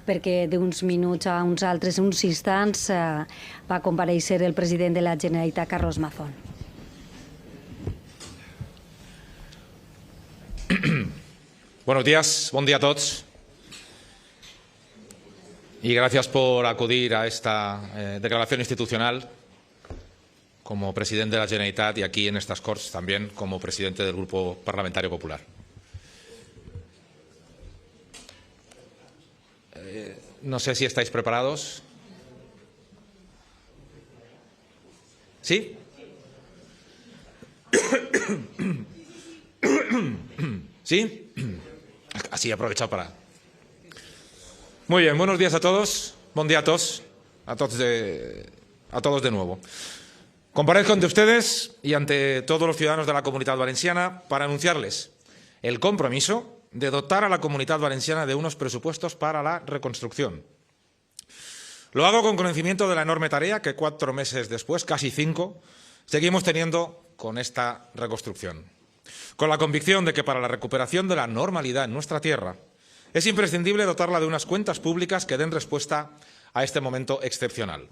perquè d'uns minuts a uns altres, uns instants, va comparèixer el president de la Generalitat, Carlos Mazón. Buenos días, buen día a todos. Y gracias por acudir a esta declaración institucional como presidente de la Generalitat y aquí en estas Corts también como presidente del Grupo Parlamentario Popular. No sé si estáis preparados. ¿Sí? ¿Sí? Así he aprovechado para... Muy bien, buenos días a todos. Buen día a todos. A todos de nuevo. Comparezco ante ustedes y ante todos los ciudadanos de la Comunitat Valenciana para anunciarles el compromiso de dotar a la Comunitat Valenciana de unos presupuestos para la reconstrucción. Lo hago con conocimiento de la enorme tarea que 4 meses después, casi 5, seguimos teniendo con esta reconstrucción. Con la convicción de que para la recuperación de la normalidad en nuestra tierra es imprescindible dotarla de unas cuentas públicas que den respuesta a este momento excepcional.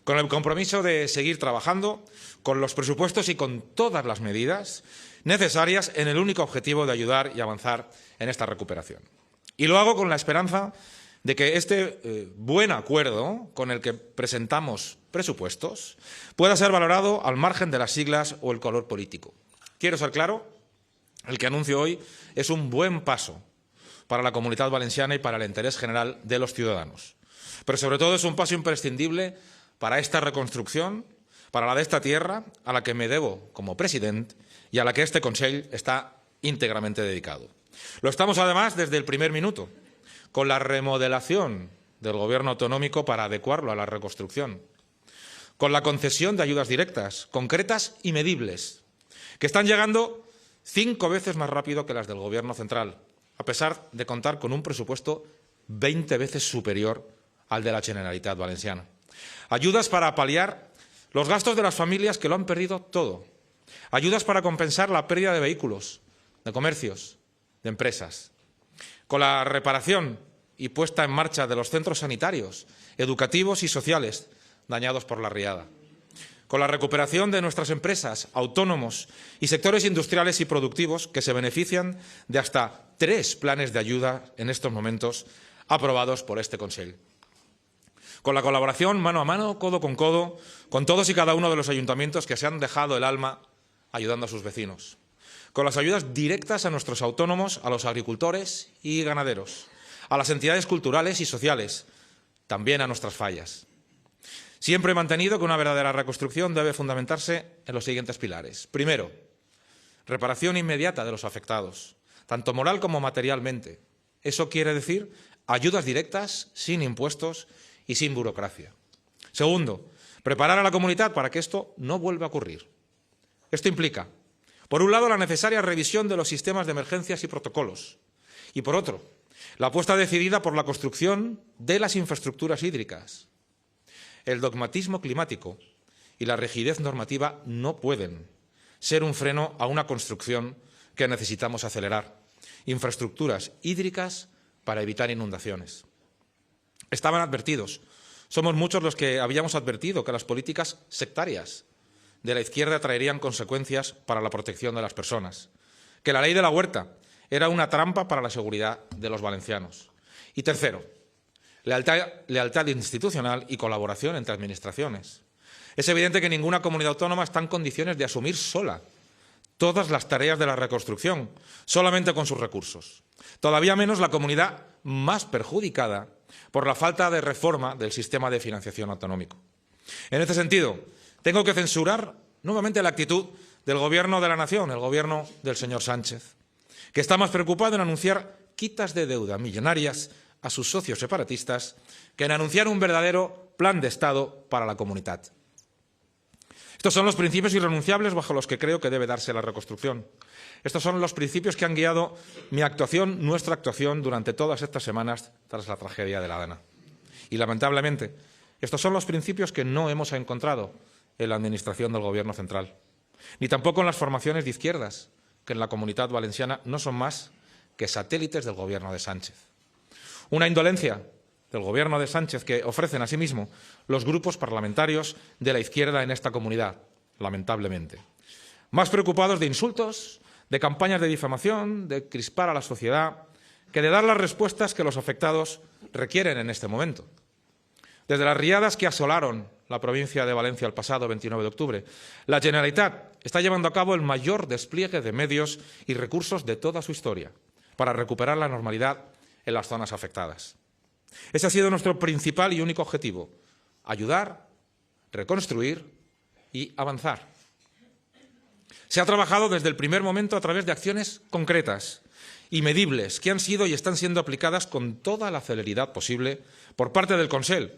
Con el compromiso de seguir trabajando con los presupuestos y con todas las medidas necesarias en el único objetivo de ayudar y avanzar en esta recuperación. Y lo hago con la esperanza de que este buen acuerdo con el que presentamos presupuestos pueda ser valorado al margen de las siglas o el color político. Quiero ser claro, el que anuncio hoy es un buen paso para la Comunitat Valenciana y para el interés general de los ciudadanos. Pero sobre todo es un paso imprescindible para esta reconstrucción, para la de esta tierra, a la que me debo como presidente y a la que este Consell está íntegramente dedicado. Lo estamos además desde el primer minuto, con la remodelación del Gobierno autonómico para adecuarlo a la reconstrucción, con la concesión de ayudas directas, concretas y medibles, que están llegando 5 veces más rápido que las del Gobierno central, a pesar de contar con un presupuesto 20 veces superior al de la Generalitat Valenciana. Ayudas para paliar los gastos de las familias que lo han perdido todo. Ayudas para compensar la pérdida de vehículos, de comercios, de empresas. Con la reparación y puesta en marcha de los centros sanitarios, educativos y sociales dañados por la riada. Con la recuperación de nuestras empresas, autónomos y sectores industriales y productivos que se benefician de hasta 3 planes de ayuda en estos momentos aprobados por este Consell. Con la colaboración mano a mano, codo, con todos y cada uno de los ayuntamientos que se han dejado el alma ayudando a sus vecinos. Con las ayudas directas a nuestros autónomos, a los agricultores y ganaderos, a las entidades culturales y sociales, también a nuestras fallas. Siempre he mantenido que una verdadera reconstrucción debe fundamentarse en los siguientes pilares. Primero, reparación inmediata de los afectados, tanto moral como materialmente. Eso quiere decir ayudas directas, sin impuestos y sin burocracia. Segundo, preparar a la comunidad para que esto no vuelva a ocurrir. Esto implica, por un lado, la necesaria revisión de los sistemas de emergencias y protocolos, y por otro, la apuesta decidida por la construcción de las infraestructuras hídricas. El dogmatismo climático y la rigidez normativa no pueden ser un freno a una construcción que necesitamos acelerar. Infraestructuras hídricas para evitar inundaciones. Estaban advertidos. Somos muchos los que habíamos advertido que las políticas sectarias de la izquierda traerían consecuencias para la protección de las personas, que la ley de la huerta era una trampa para la seguridad de los valencianos. Y tercero, lealtad institucional y colaboración entre administraciones. Es evidente que ninguna comunidad autónoma está en condiciones de asumir sola todas las tareas de la reconstrucción, solamente con sus recursos. Todavía menos la comunidad más perjudicada por la falta de reforma del sistema de financiación autonómico. En este sentido, tengo que censurar nuevamente la actitud del Gobierno de la Nación, el Gobierno del señor Sánchez, que está más preocupado en anunciar quitas de deuda millonarias a sus socios separatistas que en anunciar un verdadero plan de Estado para la comunidad. Estos son los principios irrenunciables bajo los que creo que debe darse la reconstrucción. Estos son los principios que han guiado mi actuación, nuestra actuación, durante todas estas semanas tras la tragedia de la Dana. Y, lamentablemente, estos son los principios que no hemos encontrado en la administración del Gobierno central, ni tampoco en las formaciones de izquierdas, que en la Comunitat Valenciana no son más que satélites del Gobierno de Sánchez. Una indolencia del Gobierno de Sánchez que ofrecen asimismo los grupos parlamentarios de la izquierda en esta comunidad, lamentablemente. Más preocupados de insultos, de campañas de difamación, de crispar a la sociedad, que de dar las respuestas que los afectados requieren en este momento. Desde las riadas que asolaron la provincia de Valencia el pasado 29 de octubre, la Generalitat está llevando a cabo el mayor despliegue de medios y recursos de toda su historia para recuperar la normalidad en las zonas afectadas. Ese ha sido nuestro principal y único objetivo: ayudar, reconstruir y avanzar. Se ha trabajado desde el primer momento a través de acciones concretas y medibles que han sido y están siendo aplicadas con toda la celeridad posible por parte del Consell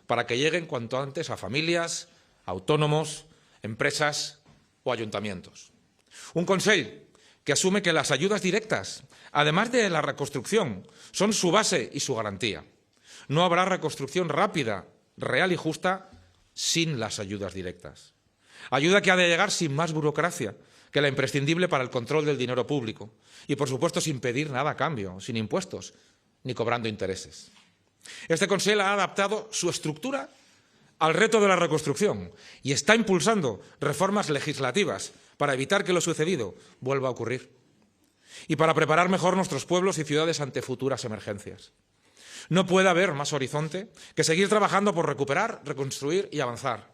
para que lleguen cuanto antes a familias, autónomos, empresas o ayuntamientos. Un Consell que asume que las ayudas directas, además de la reconstrucción, son su base y su garantía. No habrá reconstrucción rápida, real y justa sin las ayudas directas. Ayuda que ha de llegar sin más burocracia que la imprescindible para el control del dinero público y, por supuesto, sin pedir nada a cambio, sin impuestos ni cobrando intereses. Este Consell ha adaptado su estructura al reto de la reconstrucción y está impulsando reformas legislativas para evitar que lo sucedido vuelva a ocurrir y para preparar mejor nuestros pueblos y ciudades ante futuras emergencias. No puede haber más horizonte que seguir trabajando por recuperar, reconstruir y avanzar.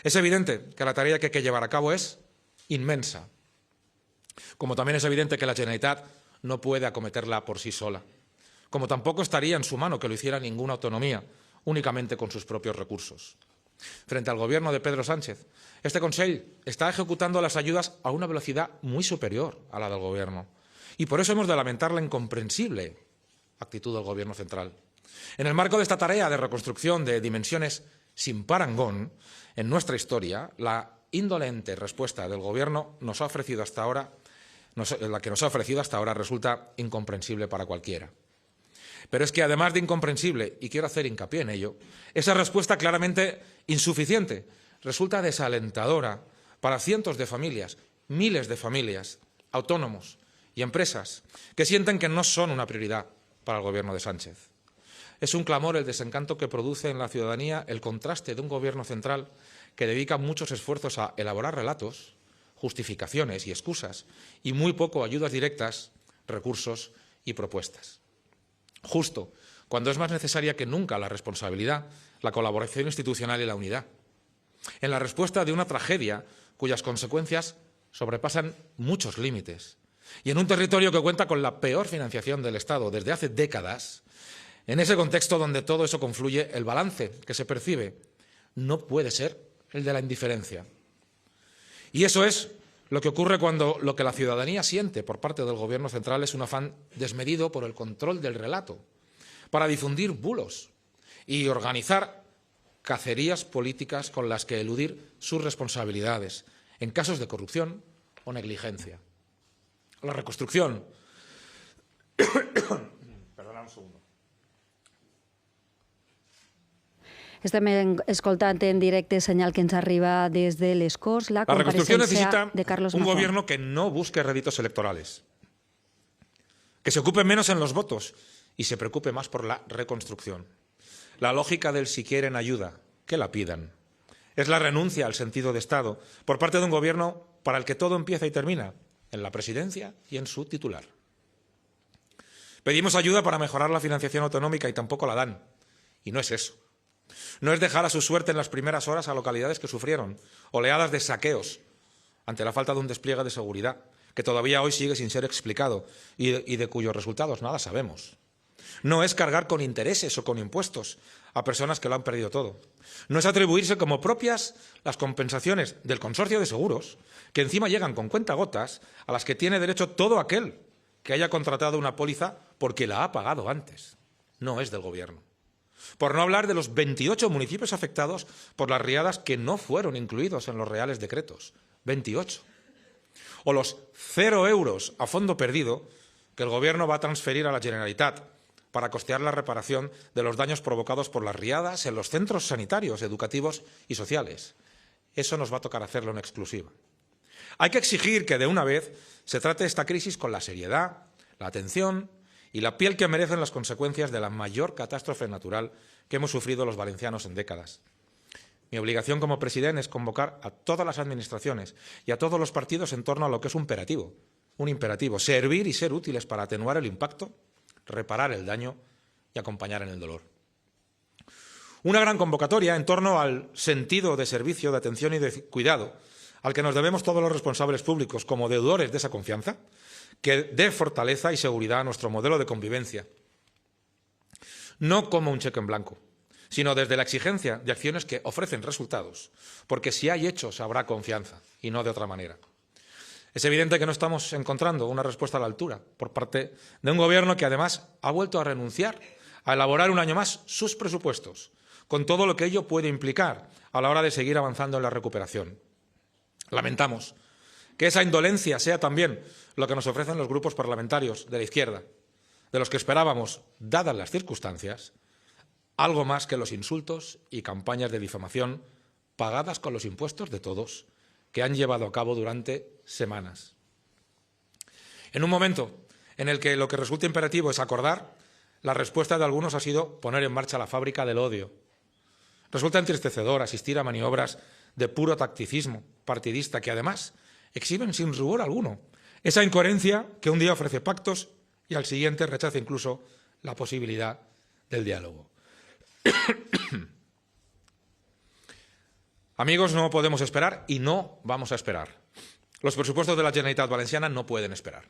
Es evidente que la tarea que hay que llevar a cabo es inmensa, como también es evidente que la Generalitat no puede acometerla por sí sola, como tampoco estaría en su mano que lo hiciera ninguna autonomía, únicamente con sus propios recursos. Frente al Gobierno de Pedro Sánchez, este Consell está ejecutando las ayudas a una velocidad muy superior a la del Gobierno, y por eso hemos de lamentar la incomprensible actitud del Gobierno central. En el marco de esta tarea de reconstrucción de dimensiones sin parangón en nuestra historia, la indolente respuesta del Gobierno la que nos ha ofrecido hasta ahora resulta incomprensible para cualquiera. Pero es que, además de incomprensible, y quiero hacer hincapié en ello, esa respuesta claramente insuficiente resulta desalentadora para cientos de familias, miles de familias, autónomos y empresas que sienten que no son una prioridad para el Gobierno de Sánchez. Es un clamor el desencanto que produce en la ciudadanía el contraste de un Gobierno central que dedica muchos esfuerzos a elaborar relatos, justificaciones y excusas, y muy poco a ayudas directas, recursos y propuestas. Justo cuando es más necesaria que nunca la responsabilidad, la colaboración institucional y la unidad. En la respuesta de una tragedia cuyas consecuencias sobrepasan muchos límites, y en un territorio que cuenta con la peor financiación del Estado desde hace décadas, en ese contexto donde todo eso confluye, el balance que se percibe no puede ser el de la indiferencia. Y eso es lo que ocurre cuando lo que la ciudadanía siente por parte del Gobierno central es un afán desmedido por el control del relato, para difundir bulos y organizar cacerías políticas con las que eludir sus responsabilidades en casos de corrupción o negligencia. La reconstrucción. Perdona un segundo. Estem escoltant en directe senyal que ens arriba des de les Corts la reconstrucción necesita de Carlos un Mazón. gobierno que no busque réditos electorales, que se ocupe menos en los votos y se preocupe más por la reconstrucción. La lógica del si quieren ayuda, que la pidan. Es la renuncia al sentido de Estado por parte de un gobierno para el que todo empieza y termina en la presidencia y en su titular. Pedimos ayuda para mejorar la financiación autonómica y tampoco la dan. Y no es eso. No es dejar a su suerte en las primeras horas a localidades que sufrieron oleadas de saqueos ante la falta de un despliegue de seguridad que todavía hoy sigue sin ser explicado y de cuyos resultados nada sabemos. No es cargar con intereses o con impuestos a personas que lo han perdido todo. No es atribuirse como propias las compensaciones del consorcio de seguros, que encima llegan con cuentagotas a las que tiene derecho todo aquel que haya contratado una póliza porque la ha pagado antes. No es del Gobierno. Por no hablar de los 28 municipios afectados por las riadas que no fueron incluidos en los reales decretos. 28. O los 0 euros a fondo perdido que el Gobierno va a transferir a la Generalitat para costear la reparación de los daños provocados por las riadas en los centros sanitarios, educativos y sociales. Eso nos va a tocar hacerlo en exclusiva. Hay que exigir que de una vez se trate esta crisis con la seriedad, la atención y la piel que merecen las consecuencias de la mayor catástrofe natural que hemos sufrido los valencianos en décadas. Mi obligación como presidente es convocar a todas las administraciones y a todos los partidos en torno a lo que es un imperativo, servir y ser útiles para atenuar el impacto, reparar el daño y acompañar en el dolor. Una gran convocatoria en torno al sentido de servicio, de atención y de cuidado al que nos debemos todos los responsables públicos como deudores de esa confianza, que dé fortaleza y seguridad a nuestro modelo de convivencia. No como un cheque en blanco, sino desde la exigencia de acciones que ofrecen resultados, porque si hay hechos habrá confianza y no de otra manera. Es evidente que no estamos encontrando una respuesta a la altura por parte de un gobierno que además ha vuelto a renunciar a elaborar un año más sus presupuestos, con todo lo que ello puede implicar a la hora de seguir avanzando en la recuperación. Lamentamos que esa indolencia sea también lo que nos ofrecen los grupos parlamentarios de la izquierda, de los que esperábamos, dadas las circunstancias, algo más que los insultos y campañas de difamación pagadas con los impuestos de todos que han llevado a cabo durante semanas. En un momento en el que lo que resulta imperativo es acordar, la respuesta de algunos ha sido poner en marcha la fábrica del odio. Resulta entristecedor asistir a maniobras de puro tacticismo partidista que además exhiben sin rubor alguno esa incoherencia que un día ofrece pactos y al siguiente rechaza incluso la posibilidad del diálogo. Amigos, no podemos esperar y no vamos a esperar. Los presupuestos de la Generalitat Valenciana no pueden esperar.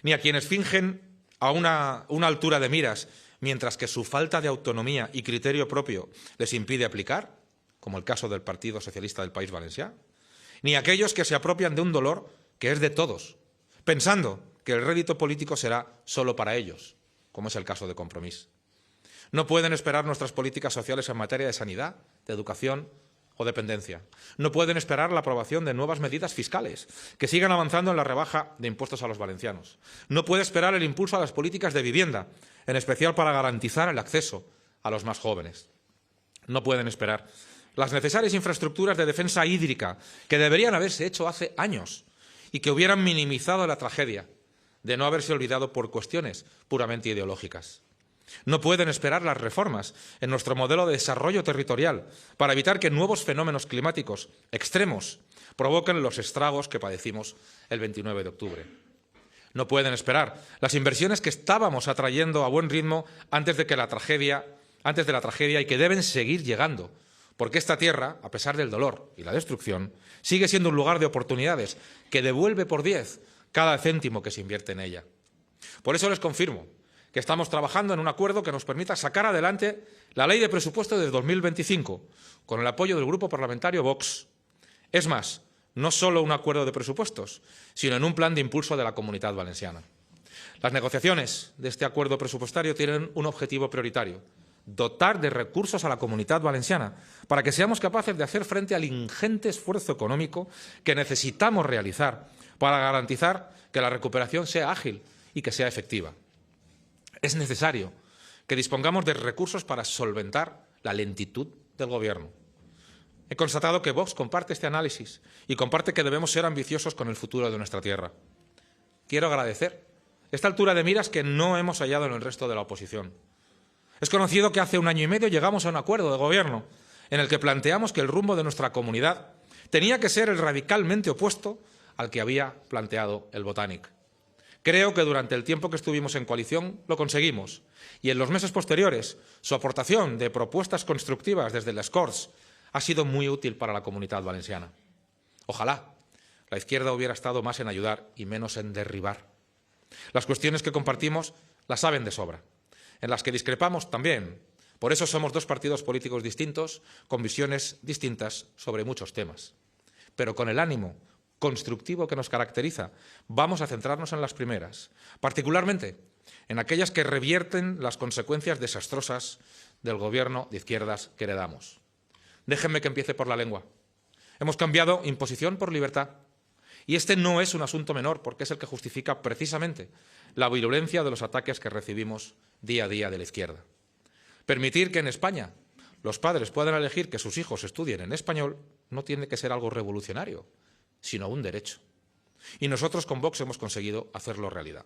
Ni a quienes fingen a una altura de miras, mientras que su falta de autonomía y criterio propio les impide aplicar, como el caso del Partido Socialista del País Valencià, ni a aquellos que se apropian de un dolor que es de todos, pensando que el rédito político será solo para ellos, como es el caso de Compromís. No pueden esperar nuestras políticas sociales en materia de sanidad, de educación o dependencia. No pueden esperar la aprobación de nuevas medidas fiscales que sigan avanzando en la rebaja de impuestos a los valencianos. No puede esperar el impulso a las políticas de vivienda, en especial para garantizar el acceso a los más jóvenes. No pueden esperar las necesarias infraestructuras de defensa hídrica que deberían haberse hecho hace años y que hubieran minimizado la tragedia de no haberse olvidado por cuestiones puramente ideológicas. No pueden esperar las reformas en nuestro modelo de desarrollo territorial para evitar que nuevos fenómenos climáticos extremos provoquen los estragos que padecimos el 29 de octubre. No pueden esperar las inversiones que estábamos atrayendo a buen ritmo antes de la tragedia y que deben seguir llegando, porque esta tierra, a pesar del dolor y la destrucción, sigue siendo un lugar de oportunidades que devuelve por 10 cada céntimo que se invierte en ella. Por eso les confirmo que estamos trabajando en un acuerdo que nos permita sacar adelante la Ley de Presupuestos de 2025, con el apoyo del Grupo Parlamentario Vox. Es más, no solo un acuerdo de presupuestos, sino en un plan de impulso de la Comunitat Valenciana. Las negociaciones de este acuerdo presupuestario tienen un objetivo prioritario: dotar de recursos a la Comunitat Valenciana para que seamos capaces de hacer frente al ingente esfuerzo económico que necesitamos realizar para garantizar que la recuperación sea ágil y que sea efectiva. Es necesario que dispongamos de recursos para solventar la lentitud del Gobierno. He constatado que Vox comparte este análisis y comparte que debemos ser ambiciosos con el futuro de nuestra tierra. Quiero agradecer esta altura de miras que no hemos hallado en el resto de la oposición. Es conocido que hace un año y medio llegamos a un acuerdo de gobierno en el que planteamos que el rumbo de nuestra comunidad tenía que ser el radicalmente opuesto al que había planteado el Botànic. Creo que durante el tiempo que estuvimos en coalición lo conseguimos y en los meses posteriores su aportación de propuestas constructivas desde les Corts ha sido muy útil para la Comunitat Valenciana. Ojalá la izquierda hubiera estado más en ayudar y menos en derribar. Las cuestiones que compartimos las saben de sobra. En las que discrepamos también. Por eso somos dos partidos políticos distintos, con visiones distintas sobre muchos temas. Pero con el ánimo constructivo que nos caracteriza, vamos a centrarnos en las primeras, particularmente en aquellas que revierten las consecuencias desastrosas del gobierno de izquierdas que heredamos. Déjenme que empiece por la lengua. Hemos cambiado imposición por libertad. Y este no es un asunto menor, porque es el que justifica precisamente la virulencia de los ataques que recibimos día a día de la izquierda. Permitir que en España los padres puedan elegir que sus hijos estudien en español no tiene que ser algo revolucionario, sino un derecho. Y nosotros con Vox hemos conseguido hacerlo realidad.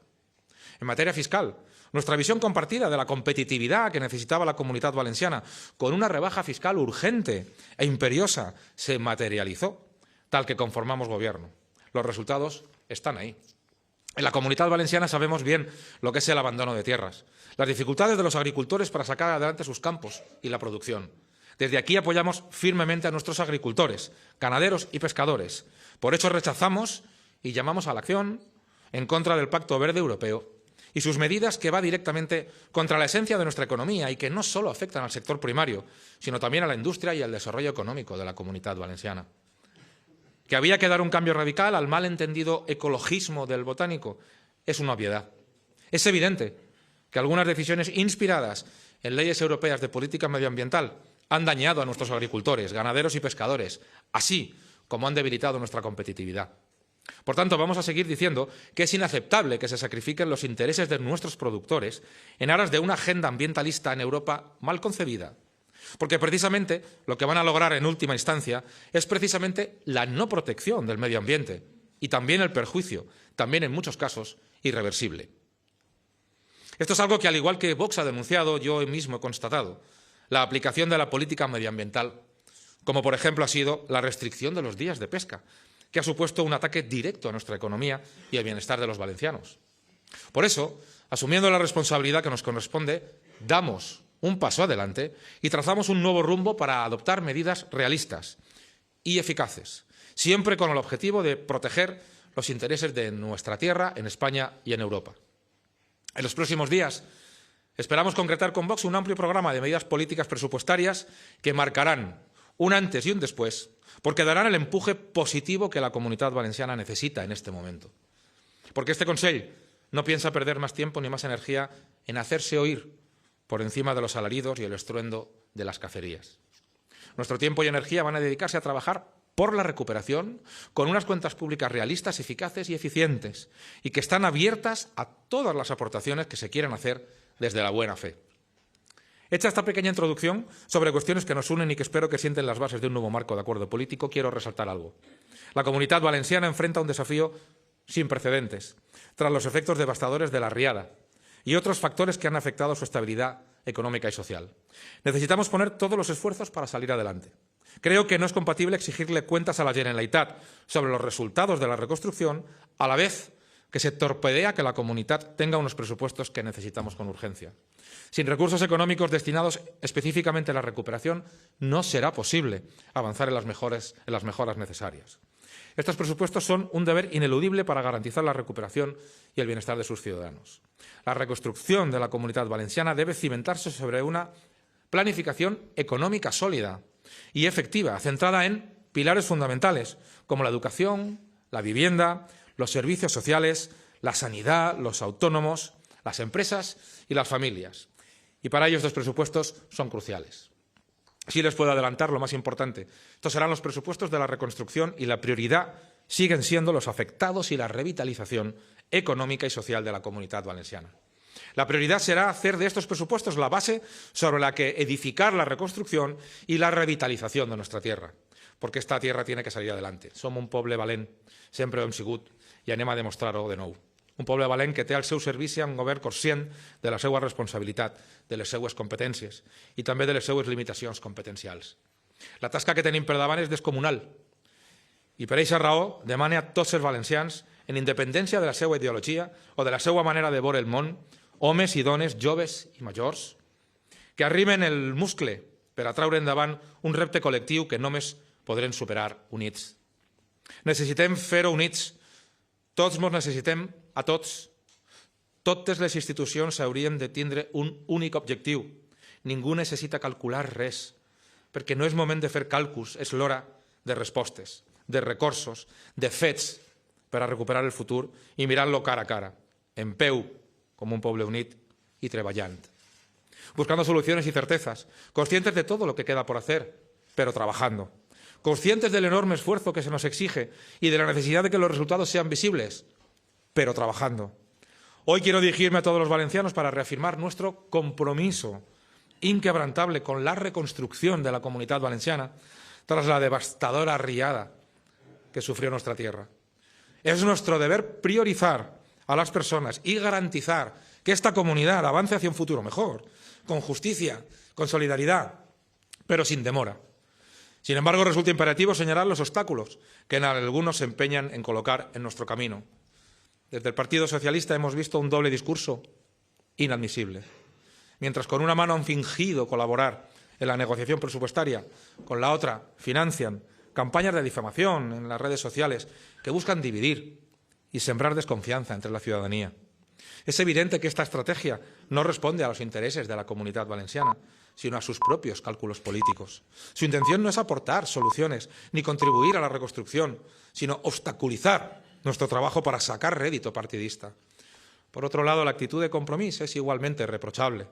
En materia fiscal, nuestra visión compartida de la competitividad que necesitaba la Comunitat Valenciana, con una rebaja fiscal urgente e imperiosa, se materializó, tal que conformamos gobierno. Los resultados están ahí. En la Comunitat Valenciana sabemos bien lo que es el abandono de tierras, las dificultades de los agricultores para sacar adelante sus campos y la producción. Desde aquí apoyamos firmemente a nuestros agricultores, ganaderos y pescadores. Por eso rechazamos y llamamos a la acción en contra del Pacto Verde Europeo y sus medidas que van directamente contra la esencia de nuestra economía y que no solo afectan al sector primario, sino también a la industria y al desarrollo económico de la Comunitat Valenciana. Que había que dar un cambio radical al mal entendido ecologismo del botánico es una obviedad. Es evidente que algunas decisiones inspiradas en leyes europeas de política medioambiental han dañado a nuestros agricultores, ganaderos y pescadores, así como han debilitado nuestra competitividad. Por tanto, vamos a seguir diciendo que es inaceptable que se sacrifiquen los intereses de nuestros productores en aras de una agenda ambientalista en Europa mal concebida. Porque precisamente lo que van a lograr en última instancia es precisamente la no protección del medio ambiente y también el perjuicio, también en muchos casos, irreversible. Esto es algo que, al igual que Vox ha denunciado, yo mismo he constatado, la aplicación de la política medioambiental, como por ejemplo ha sido la restricción de los días de pesca, que ha supuesto un ataque directo a nuestra economía y al bienestar de los valencianos. Por eso, asumiendo la responsabilidad que nos corresponde, damos un paso adelante y trazamos un nuevo rumbo para adoptar medidas realistas y eficaces, siempre con el objetivo de proteger los intereses de nuestra tierra en España y en Europa. En los próximos días esperamos concretar con Vox un amplio programa de medidas políticas presupuestarias que marcarán un antes y un después, porque darán el empuje positivo que la Comunitat Valenciana necesita en este momento. Porque este Consell no piensa perder más tiempo ni más energía en hacerse oír por encima de los alaridos y el estruendo de las cacerías. Nuestro tiempo y energía van a dedicarse a trabajar por la recuperación, con unas cuentas públicas realistas, eficaces y eficientes, y que están abiertas a todas las aportaciones que se quieran hacer desde la buena fe. Hecha esta pequeña introducción sobre cuestiones que nos unen y que espero que sienten las bases de un nuevo marco de acuerdo político, quiero resaltar algo. La Comunitat Valenciana enfrenta un desafío sin precedentes, tras los efectos devastadores de la riada y otros factores que han afectado su estabilidad económica y social. Necesitamos poner todos los esfuerzos para salir adelante. Creo que no es compatible exigirle cuentas a la Generalitat sobre los resultados de la reconstrucción, a la vez que se torpedea que la Comunitat tenga unos presupuestos que necesitamos con urgencia. Sin recursos económicos destinados específicamente a la recuperación, no será posible avanzar en las mejoras necesarias. Estos presupuestos son un deber ineludible para garantizar la recuperación y el bienestar de sus ciudadanos. La reconstrucción de la Comunitat Valenciana debe cimentarse sobre una planificación económica sólida y efectiva, centrada en pilares fundamentales como la educación, la vivienda, los servicios sociales, la sanidad, los autónomos, las empresas y las familias. Y para ello estos presupuestos son cruciales. Sí les puedo adelantar lo más importante. Estos serán los presupuestos de la reconstrucción y la prioridad siguen siendo los afectados y la revitalización económica y social de la Comunitat Valenciana. La prioridad será hacer de estos presupuestos la base sobre la que edificar la reconstrucción y la revitalización de nuestra tierra, porque esta tierra tiene que salir adelante. Som un poble valent, sempre ho hem sigut, i anem a demostrar-ho de nou. Un poble valent que té al seu servici un govern conscient de la seva responsabilitat, de les seues competències i també de les seues limitacions competencials. La tasca que tenim per davant és descomunal i per aquesta raó demane a tots els valencians, en independència de la seva ideologia o de la seva manera de veure el món, homes i dones, joves i majors, que arriben el muscle per a treure endavant un repte col·lectiu que només podrem superar units. Necessitem fer-ho units. Tots ens necessitem a tots. Totes les institucions haurien de tindre un únic objectiu. Ningú necessita calcular res, perquè no és moment de fer càlculs, és l'hora de respostes, de recursos, de fets per a recuperar el futur i mirar-lo cara a cara, en peu, com un poble unit y treballant. Buscando soluciones y certezas, conscientes de todo lo que queda por hacer, pero trabajando. Conscientes del enorme esfuerzo que se nos exige y de la necesidad de que los resultados sean visibles, pero trabajando. Hoy quiero dirigirme a todos los valencianos para reafirmar nuestro compromiso inquebrantable con la reconstrucción de la Comunitat Valenciana tras la devastadora riada que sufrió nuestra tierra. Es nuestro deber priorizar a las personas y garantizar que esta comunidad avance hacia un futuro mejor, con justicia, con solidaridad, pero sin demora. Sin embargo, resulta imperativo señalar los obstáculos que algunos se empeñan en colocar en nuestro camino. Desde el Partido Socialista hemos visto un doble discurso inadmisible. Mientras con una mano han fingido colaborar en la negociación presupuestaria, con la otra financian campañas de difamación en las redes sociales que buscan dividir y sembrar desconfianza entre la ciudadanía. Es evidente que esta estrategia no responde a los intereses de la Comunidad Valenciana, sino a sus propios cálculos políticos. Su intención no es aportar soluciones ni contribuir a la reconstrucción, sino obstaculizar nuestro trabajo para sacar rédito partidista. Por otro lado, la actitud de Compromís es igualmente reprochable.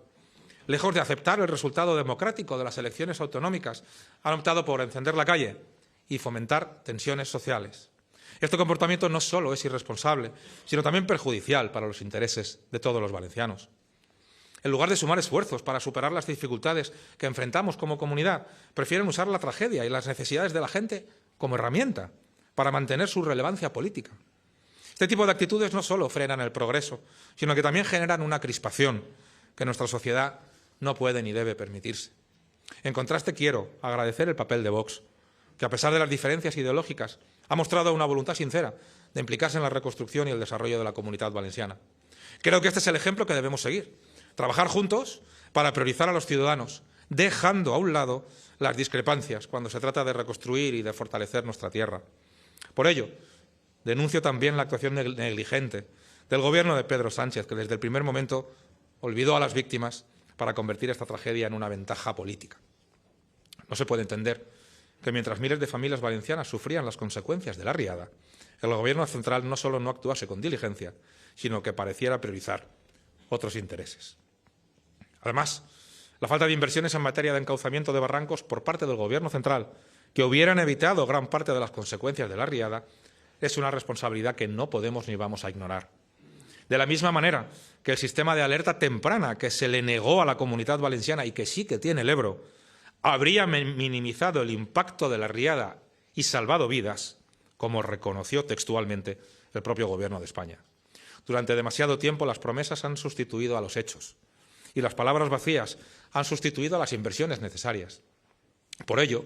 Lejos de aceptar el resultado democrático de las elecciones autonómicas, han optado por encender la calle y fomentar tensiones sociales. Este comportamiento no solo es irresponsable, sino también perjudicial para los intereses de todos los valencianos. En lugar de sumar esfuerzos para superar las dificultades que enfrentamos como comunidad, prefieren usar la tragedia y las necesidades de la gente como herramienta para mantener su relevancia política. Este tipo de actitudes no solo frenan el progreso, sino que también generan una crispación que nuestra sociedad no puede ni debe permitirse. En contraste, quiero agradecer el papel de Vox, que a pesar de las diferencias ideológicas, ha mostrado una voluntad sincera de implicarse en la reconstrucción y el desarrollo de la Comunidad Valenciana. Creo que este es el ejemplo que debemos seguir. Trabajar juntos para priorizar a los ciudadanos, dejando a un lado las discrepancias cuando se trata de reconstruir y de fortalecer nuestra tierra. Por ello, denuncio también la actuación negligente del Gobierno de Pedro Sánchez, que desde el primer momento olvidó a las víctimas para convertir esta tragedia en una ventaja política. No se puede entender que mientras miles de familias valencianas sufrían las consecuencias de la riada, el Gobierno central no solo no actuase con diligencia, sino que pareciera priorizar otros intereses. Además, la falta de inversiones en materia de encauzamiento de barrancos por parte del Gobierno central, que hubieran evitado gran parte de las consecuencias de la riada, es una responsabilidad que no podemos ni vamos a ignorar. De la misma manera que el sistema de alerta temprana que se le negó a la Comunidad Valenciana y que sí que tiene el Ebro, habría minimizado el impacto de la riada y salvado vidas, como reconoció textualmente el propio Gobierno de España. Durante demasiado tiempo las promesas han sustituido a los hechos y las palabras vacías han sustituido a las inversiones necesarias. Por ello,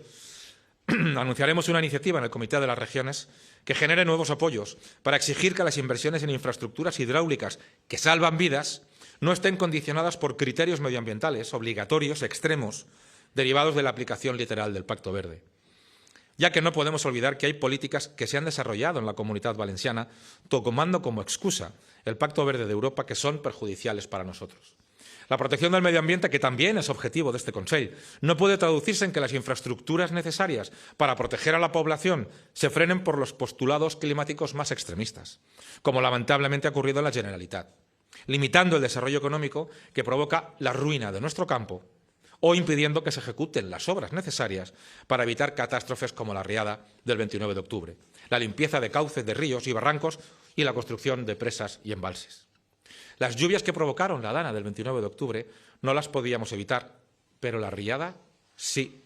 anunciaremos una iniciativa en el Comité de las Regiones que genere nuevos apoyos para exigir que las inversiones en infraestructuras hidráulicas que salvan vidas no estén condicionadas por criterios medioambientales obligatorios extremos derivados de la aplicación literal del Pacto Verde. Ya que no podemos olvidar que hay políticas que se han desarrollado en la Comunidad Valenciana tomando como excusa el Pacto Verde de Europa que son perjudiciales para nosotros. La protección del medio ambiente, que también es objetivo de este Consell, no puede traducirse en que las infraestructuras necesarias para proteger a la población se frenen por los postulados climáticos más extremistas, como lamentablemente ha ocurrido en la Generalitat, limitando el desarrollo económico que provoca la ruina de nuestro campo o impidiendo que se ejecuten las obras necesarias para evitar catástrofes como la riada del 29 de octubre, la limpieza de cauces de ríos y barrancos y la construcción de presas y embalses. Las lluvias que provocaron la dana del 29 de octubre no las podíamos evitar, pero la riada sí.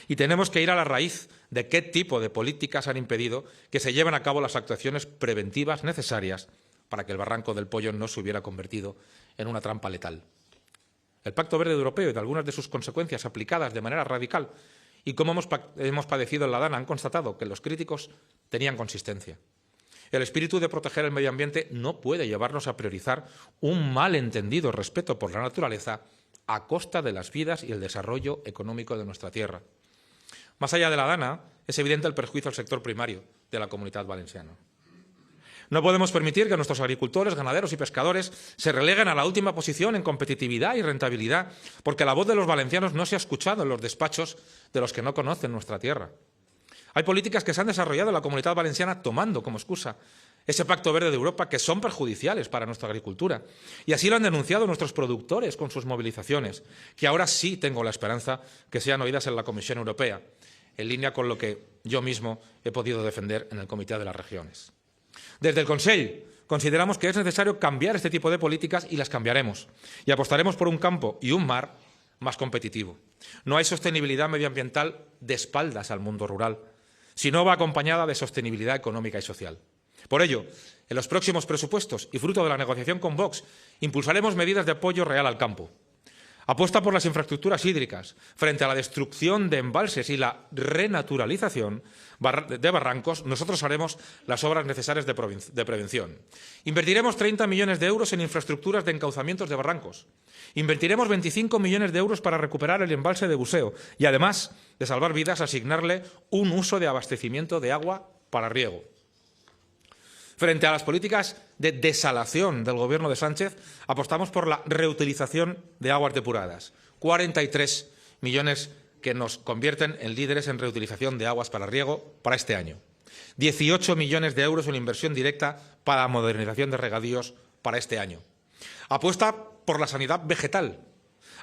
Y tenemos que ir a la raíz de qué tipo de políticas han impedido que se lleven a cabo las actuaciones preventivas necesarias para que el barranco del Pollo no se hubiera convertido en una trampa letal. El Pacto Verde Europeo y de algunas de sus consecuencias aplicadas de manera radical y cómo hemos padecido en la dana han constatado que los críticos tenían consistencia. El espíritu de proteger el medio ambiente no puede llevarnos a priorizar un malentendido respeto por la naturaleza a costa de las vidas y el desarrollo económico de nuestra tierra. Más allá de la dana, es evidente el perjuicio al sector primario de la Comunidad Valenciana. No podemos permitir que nuestros agricultores, ganaderos y pescadores se releguen a la última posición en competitividad y rentabilidad, porque la voz de los valencianos no se ha escuchado en los despachos de los que no conocen nuestra tierra. Hay políticas que se han desarrollado en la Comunidad Valenciana tomando como excusa ese Pacto Verde de Europa que son perjudiciales para nuestra agricultura. Y así lo han denunciado nuestros productores con sus movilizaciones, que ahora sí tengo la esperanza que sean oídas en la Comisión Europea, en línea con lo que yo mismo he podido defender en el Comité de las Regiones. Desde el Consell consideramos que es necesario cambiar este tipo de políticas y las cambiaremos. Y apostaremos por un campo y un mar más competitivo. No hay sostenibilidad medioambiental de espaldas al mundo rural, sino va acompañada de sostenibilidad económica y social. Por ello, en los próximos presupuestos y fruto de la negociación con Vox, impulsaremos medidas de apoyo real al campo. Apuesta por las infraestructuras hídricas frente a la destrucción de embalses y la renaturalización de barrancos. Nosotros haremos las obras necesarias de prevención. Invertiremos 30 millones de euros en infraestructuras de encauzamientos de barrancos. Invertiremos 25 millones de euros para recuperar el embalse de Buseo y, además de salvar vidas, asignarle un uso de abastecimiento de agua para riego. Frente a las políticas de desalación del Gobierno de Sánchez, apostamos por la reutilización de aguas depuradas. 43 millones que nos convierten en líderes en reutilización de aguas para riego para este año. 18 millones de euros en inversión directa para la modernización de regadíos para este año. Apuesta por la sanidad vegetal.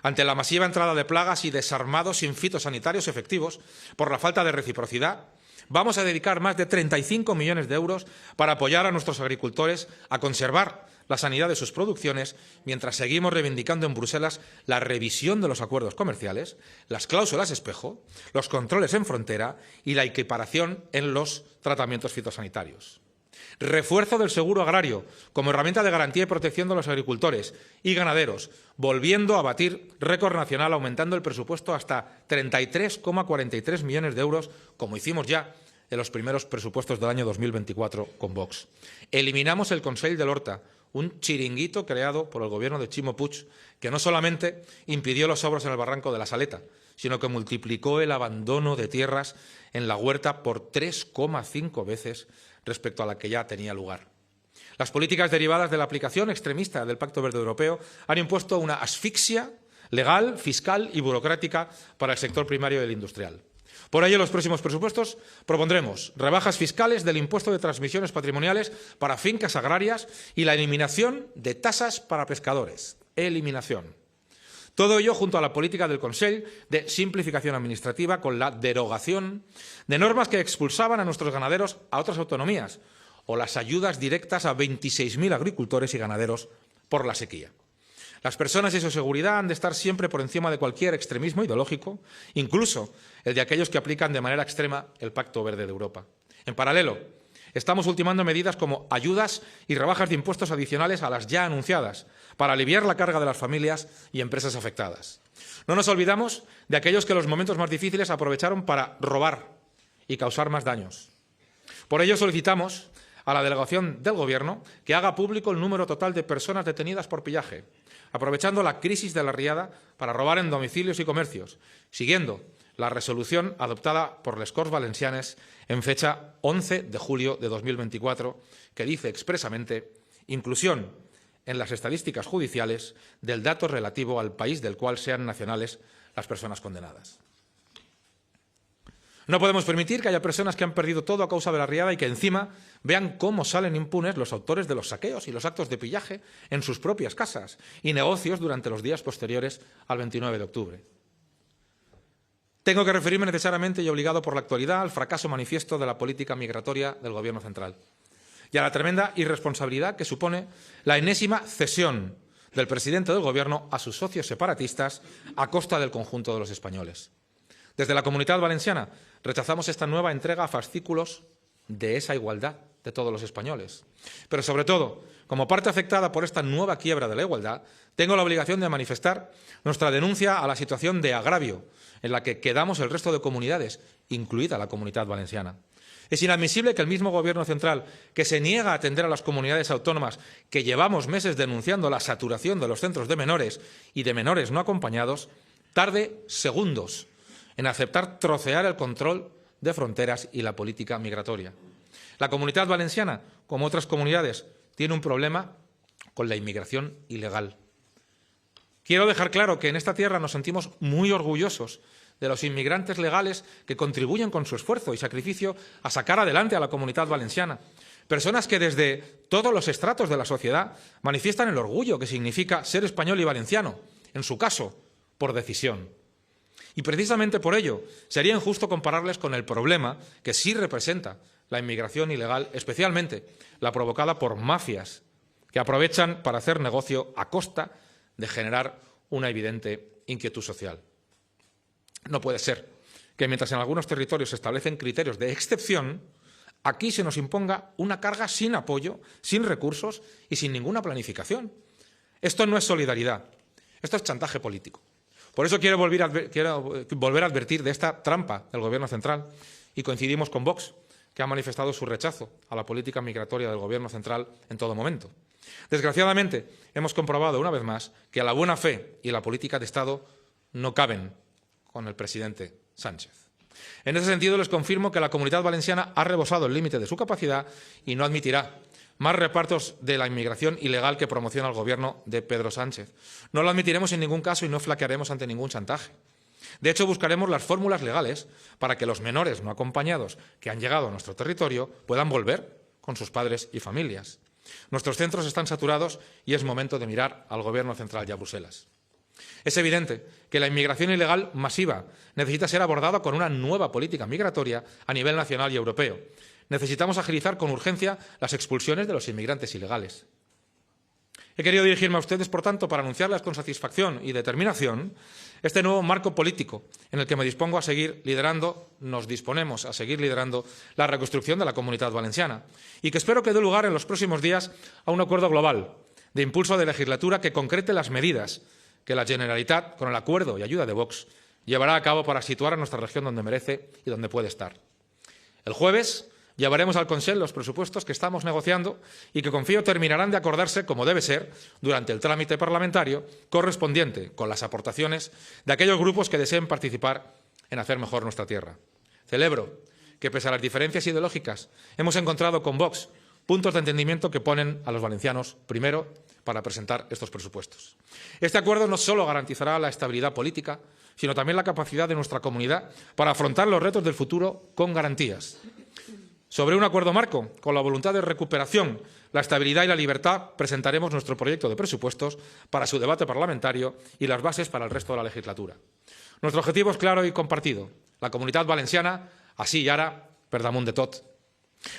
Ante la masiva entrada de plagas y desarmados sin fitosanitarios efectivos por la falta de reciprocidad, vamos a dedicar más de 35 millones de euros para apoyar a nuestros agricultores a conservar la sanidad de sus producciones, mientras seguimos reivindicando en Bruselas la revisión de los acuerdos comerciales, las cláusulas espejo, los controles en frontera y la equiparación en los tratamientos fitosanitarios. Refuerzo del seguro agrario como herramienta de garantía y protección de los agricultores y ganaderos, volviendo a batir récord nacional, aumentando el presupuesto hasta 33,43 millones de euros, como hicimos ya en los primeros presupuestos del año 2024 con Vox. Eliminamos el Consell de l'Horta, un chiringuito creado por el Gobierno de Ximo Puig, que no solamente impidió las obras en el barranco de la Saleta, sino que multiplicó el abandono de tierras en la huerta por 3,5 veces respecto a la que ya tenía lugar. Las políticas derivadas de la aplicación extremista del Pacto Verde Europeo han impuesto una asfixia legal, fiscal y burocrática para el sector primario y el industrial. Por ello, en los próximos presupuestos propondremos rebajas fiscales del impuesto de transmisiones patrimoniales para fincas agrarias y la eliminación de tasas para pescadores. Eliminación. Todo ello junto a la política del Consell de simplificación administrativa con la derogación de normas que expulsaban a nuestros ganaderos a otras autonomías o las ayudas directas a 26.000 agricultores y ganaderos por la sequía. Las personas y su seguridad han de estar siempre por encima de cualquier extremismo ideológico, incluso el de aquellos que aplican de manera extrema el Pacto Verde de Europa. En paralelo, estamos ultimando medidas como ayudas y rebajas de impuestos adicionales a las ya anunciadas, para aliviar la carga de las familias y empresas afectadas. No nos olvidamos de aquellos que en los momentos más difíciles aprovecharon para robar y causar más daños. Por ello solicitamos a la delegación del Gobierno que haga público el número total de personas detenidas por pillaje, aprovechando la crisis de la riada para robar en domicilios y comercios, siguiendo la resolución adoptada por les Corts Valencianes en fecha 11 de julio de 2024, que dice expresamente inclusión en las estadísticas judiciales del dato relativo al país del cual sean nacionales las personas condenadas. No podemos permitir que haya personas que han perdido todo a causa de la riada y que encima vean cómo salen impunes los autores de los saqueos y los actos de pillaje en sus propias casas y negocios durante los días posteriores al 29 de octubre. Tengo que referirme necesariamente y obligado por la actualidad al fracaso manifiesto de la política migratoria del Gobierno central y a la tremenda irresponsabilidad que supone la enésima cesión del presidente del Gobierno a sus socios separatistas a costa del conjunto de los españoles. Desde la Comunidad Valenciana rechazamos esta nueva entrega a fascículos de esa igualdad de todos los españoles. Pero, sobre todo, como parte afectada por esta nueva quiebra de la igualdad, tengo la obligación de manifestar nuestra denuncia a la situación de agravio en la que quedamos el resto de comunidades, incluida la Comunidad Valenciana. Es inadmisible que el mismo Gobierno central, que se niega a atender a las comunidades autónomas que llevamos meses denunciando la saturación de los centros de menores y de menores no acompañados, tarde segundos en aceptar trocear el control de fronteras y la política migratoria. La Comunidad Valenciana, como otras comunidades, tiene un problema con la inmigración ilegal. Quiero dejar claro que en esta tierra nos sentimos muy orgullosos de los inmigrantes legales que contribuyen con su esfuerzo y sacrificio a sacar adelante a la Comunidad Valenciana. Personas que desde todos los estratos de la sociedad manifiestan el orgullo que significa ser español y valenciano, en su caso, por decisión. Y precisamente por ello sería injusto compararles con el problema que sí representa la inmigración ilegal, especialmente la provocada por mafias que aprovechan para hacer negocio a costa de generar una evidente inquietud social. No puede ser que mientras en algunos territorios se establecen criterios de excepción, aquí se nos imponga una carga sin apoyo, sin recursos y sin ninguna planificación. Esto no es solidaridad, esto es chantaje político. Por eso quiero volver a advertir de esta trampa del Gobierno central y coincidimos con Vox, que ha manifestado su rechazo a la política migratoria del Gobierno central en todo momento. Desgraciadamente, hemos comprobado una vez más que la buena fe y la política de Estado no caben con el presidente Sánchez. En ese sentido, les confirmo que la Comunidad Valenciana ha rebosado el límite de su capacidad y no admitirá más repartos de la inmigración ilegal que promociona el Gobierno de Pedro Sánchez. No lo admitiremos en ningún caso y no flaquearemos ante ningún chantaje. De hecho, buscaremos las fórmulas legales para que los menores no acompañados que han llegado a nuestro territorio puedan volver con sus padres y familias. Nuestros centros están saturados y es momento de mirar al Gobierno central y a Bruselas. Es evidente que la inmigración ilegal masiva necesita ser abordada con una nueva política migratoria a nivel nacional y europeo. Necesitamos agilizar con urgencia las expulsiones de los inmigrantes ilegales. He querido dirigirme a ustedes, por tanto, para anunciarles con satisfacción y determinación este nuevo marco político en el que nos disponemos a seguir liderando la reconstrucción de la Comunidad Valenciana y que espero que dé lugar en los próximos días a un acuerdo global de impulso de legislatura que concrete las medidas que la Generalitat, con el acuerdo y ayuda de Vox, llevará a cabo para situar a nuestra región donde merece y donde puede estar. El jueves llevaremos al Consell los presupuestos que estamos negociando y que confío terminarán de acordarse, como debe ser, durante el trámite parlamentario correspondiente, con las aportaciones de aquellos grupos que deseen participar en hacer mejor nuestra tierra. Celebro que, pese a las diferencias ideológicas, hemos encontrado con Vox puntos de entendimiento que ponen a los valencianos primero para presentar estos presupuestos. Este acuerdo no solo garantizará la estabilidad política, sino también la capacidad de nuestra comunidad para afrontar los retos del futuro con garantías. Sobre un acuerdo marco, con la voluntad de recuperación, la estabilidad y la libertad, presentaremos nuestro proyecto de presupuestos para su debate parlamentario y las bases para el resto de la legislatura. Nuestro objetivo es claro y compartido. La Comunitat Valenciana, així i ara, per damunt de tot.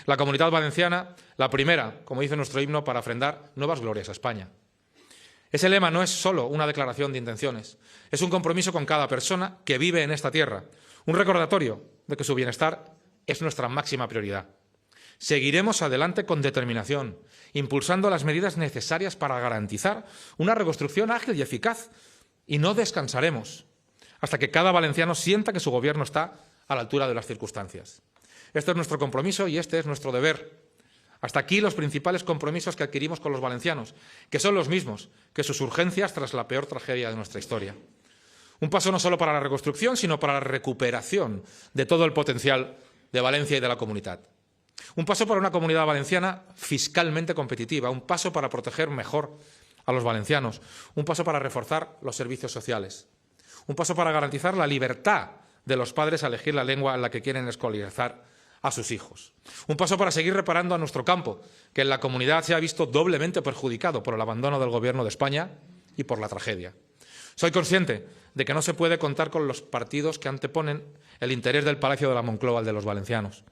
La Comunidad Valenciana, la primera, como dice nuestro himno, para ofrendar nuevas glorias a España. Ese lema no es solo una declaración de intenciones, es un compromiso con cada persona que vive en esta tierra, un recordatorio de que su bienestar es nuestra máxima prioridad. Seguiremos adelante con determinación, impulsando las medidas necesarias para garantizar una reconstrucción ágil y eficaz, y no descansaremos hasta que cada valenciano sienta que su gobierno está a la altura de las circunstancias. Este es nuestro compromiso y este es nuestro deber. Hasta aquí los principales compromisos que adquirimos con los valencianos, que son los mismos que sus urgencias tras la peor tragedia de nuestra historia. Un paso no solo para la reconstrucción, sino para la recuperación de todo el potencial de Valencia y de la comunidad. Un paso para una comunidad valenciana fiscalmente competitiva, un paso para proteger mejor a los valencianos, un paso para reforzar los servicios sociales, un paso para garantizar la libertad de los padres a elegir la lengua en la que quieren escolarizar a sus hijos. Un paso para seguir reparando a nuestro campo, que en la comunidad se ha visto doblemente perjudicado por el abandono del Gobierno de España y por la tragedia. Soy consciente de que no se puede contar con los partidos que anteponen el interés del Palacio de la Moncloa al de los valencianos.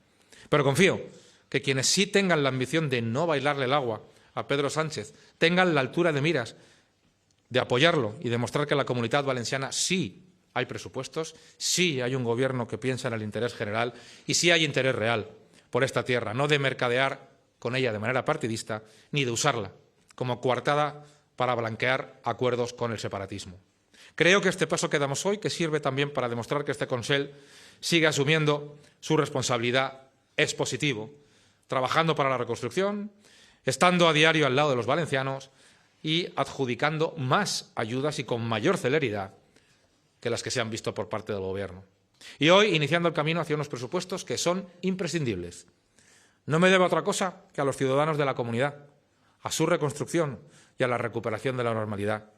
Pero confío que quienes sí tengan la ambición de no bailarle el agua a Pedro Sánchez tengan la altura de miras de apoyarlo y demostrar que en la Comunidad Valenciana sí hay presupuestos, sí hay un gobierno que piensa en el interés general y sí hay interés real por esta tierra, no de mercadear con ella de manera partidista ni de usarla como coartada para blanquear acuerdos con el separatismo. Creo que este paso que damos hoy, que sirve también para demostrar que este Consell sigue asumiendo su responsabilidad, es positivo, trabajando para la reconstrucción, estando a diario al lado de los valencianos y adjudicando más ayudas y con mayor celeridad que las que se han visto por parte del Gobierno. Y hoy iniciando el camino hacia unos presupuestos que son imprescindibles. No me debo a otra cosa que a los ciudadanos de la comunidad, a su reconstrucción y a la recuperación de la normalidad.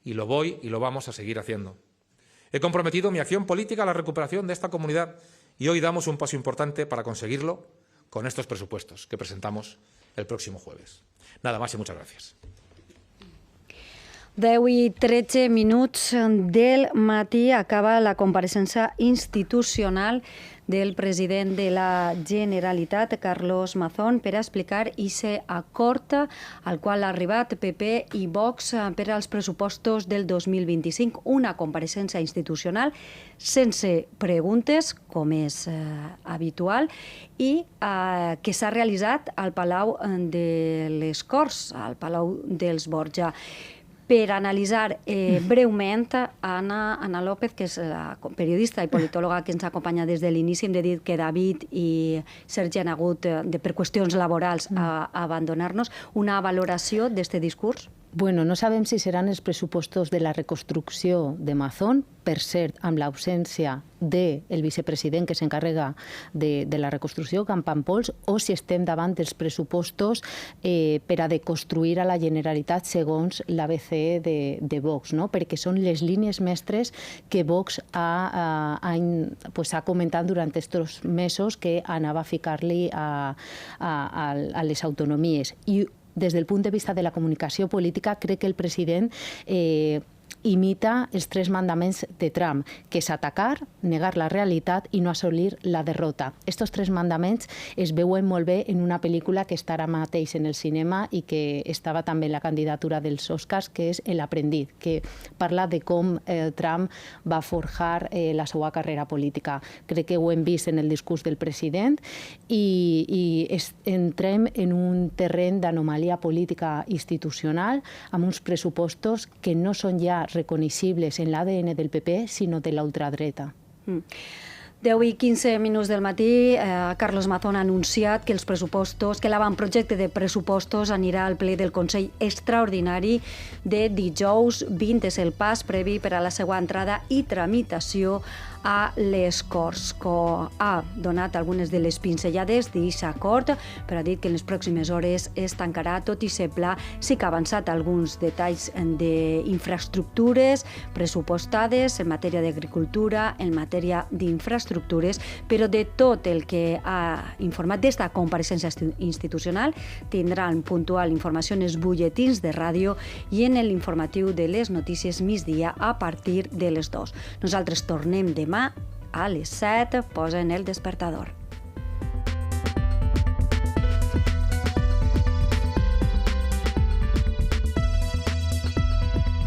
Y lo voy y lo vamos a seguir haciendo. He comprometido mi acción política a la recuperación de esta comunidad y hoy damos un paso importante para conseguirlo con estos presupuestos que presentamos el próximo jueves. Nada más y muchas gracias. 10:13 del matí acaba la compareixença institucional del president de la Generalitat, Carlos Mazón, per a explicar aquest acord al qual ha arribat PP i Vox per als pressupostos del 2025. Una compareixença institucional sense preguntes, com és habitual, i que s'ha realitzat al Palau de les Corts, al Palau dels Borja. Per analitzar breument, Anna López, que és la periodista i politòloga que ens acompanya des de l'inici, hem de dir que David i Sergi han hagut, per qüestions laborals, a abandonar-nos. Una valoració d'aquest discurs? Bueno, no sabem si seran els pressupostos de la reconstrucció de Mazón, per cert, amb l'ausència del vicepresident que s'encarrega de la reconstrucció, Campampols, o si estem davant dels pressupostos per a deconstruir a la Generalitat segons l'ABC de Vox, no? Perquè són les línies mestres que Vox ha comentat durant aquests mesos que anava a ficar-li a les autonomies. I des del punt de vista de la comunicació política, crec que el president imita els 3 mandaments de Trump, que és atacar, negar la realitat i no assolir la derrota. Estos 3 mandaments es veuen molt bé en una pel·lícula que està ara mateix en el cinema i que estava també en la candidatura dels Oscars, que és El aprendiz, que parla de com Trump va forjar la seva carrera política. Crec que ho hem vist en el discurs del president i entrem en un terreny d'anomalia política institucional amb uns pressupostos que no són ja reconeixibles en l'ADN del PP, sinó de la ultradreta. 10:15 del matí, Carlos Mazón ha anunciat que que l'avantprojecte de pressupostos anirà al ple del Consell Extraordinari de dijous 20. És el pas previ per a la seva entrada i tramitació a les Corts. Ha donat algunes de les pinzellades d'aquest acord, però ha dit que en les pròximes hores es tancarà, tot i ser pla. Sí que ha avançat alguns detalls d'infraestructures pressupostades en matèria d'agricultura, en matèria d'infraestructures, però de tot el que ha informat d'esta compareixença institucional tindran puntual informació en els butlletins de ràdio i en l'informatiu de les notícies migdia a partir de les 2. Nosaltres tornem demà a les 7, posen el despertador.